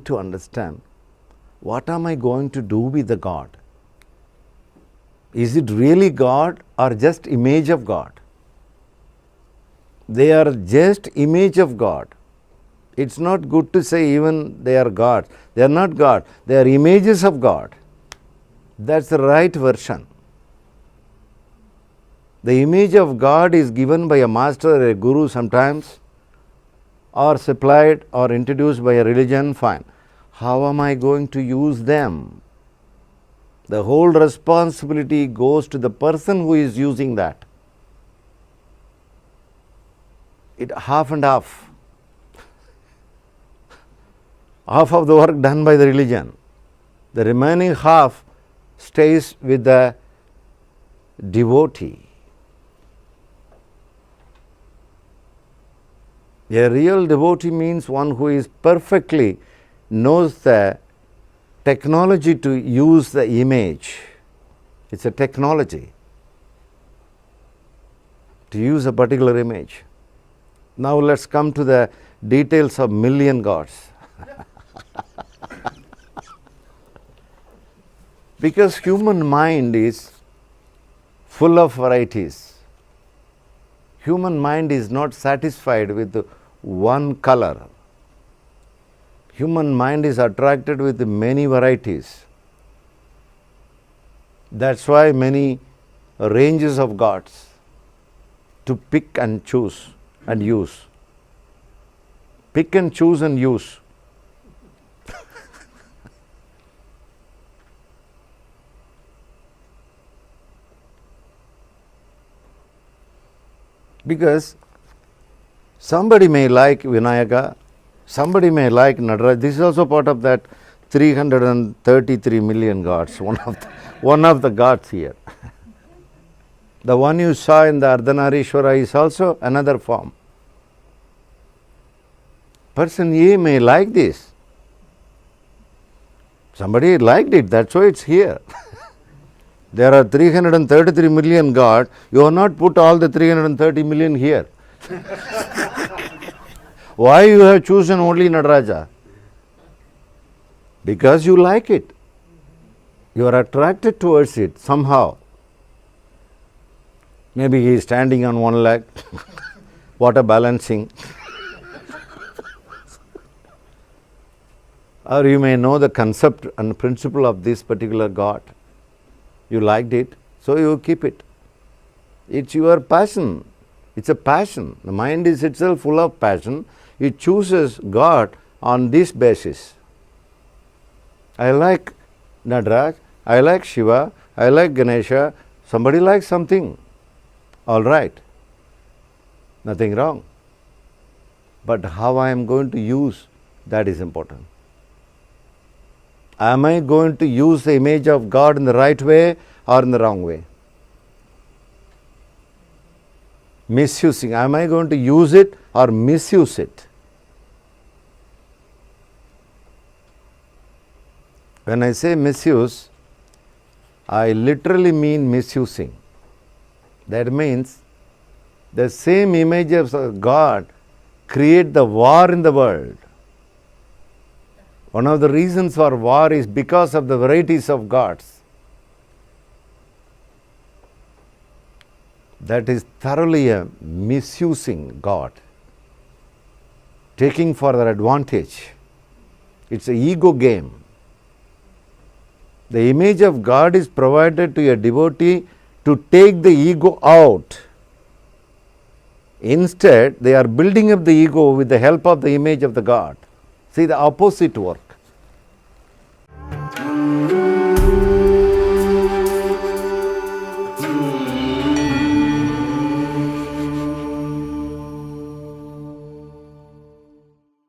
need to understand, what am I going to do with the God? Is it really God or just image of God? They are just image of God. It's not good to say even they are God. They are not God. They are images of God. That's the right version. The image of God is given by a master or a guru sometimes, or supplied or introduced by a religion, fine. How am I going to use them? The whole responsibility goes to the person who is using that. It half and half. Half of the work done by the religion. The remaining half stays with the devotee. A real devotee means one who is perfectly knows the technology to use the image. It's a technology to use a particular image. Now let's come to the details of million gods. Because human mind is full of varieties. Human mind is not satisfied with one color. Human mind is attracted with many varieties. That's why many ranges of gods to pick and choose and use. Pick and choose and use. Because somebody may like Vinayaka, somebody may like Nataraj. This is also part of that 333 million gods, one of the gods here. The one you saw in the Ardhanarishwara is also another form. Person A may like this. Somebody liked it, that's why it's here. There are 333 million gods. You have not put all the 330 million here. Why you have chosen only Nataraja? Because you like it. You are attracted towards it somehow. Maybe he is standing on one leg, water balancing. Or you may know the concept and principle of this particular God. You liked it, so you keep it. It's your passion. It's a passion. The mind is itself full of passion. It chooses God on this basis. I like Nataraj, I like Shiva, I like Ganesha. Somebody likes something. All right. Nothing wrong. But how I am going to use, that is important. Am I going to use the image of God in the right way or in the wrong way? Misusing. Am I going to use it or misuse it? When I say misuse, I literally mean misusing. That means the same images of God create the war in the world. One of the reasons for war is because of the varieties of gods. That is thoroughly a misusing God, taking for their advantage. It's an ego game. The image of God is provided to a devotee to take the ego out. Instead, they are building up the ego with the help of the image of the God. See the opposite work.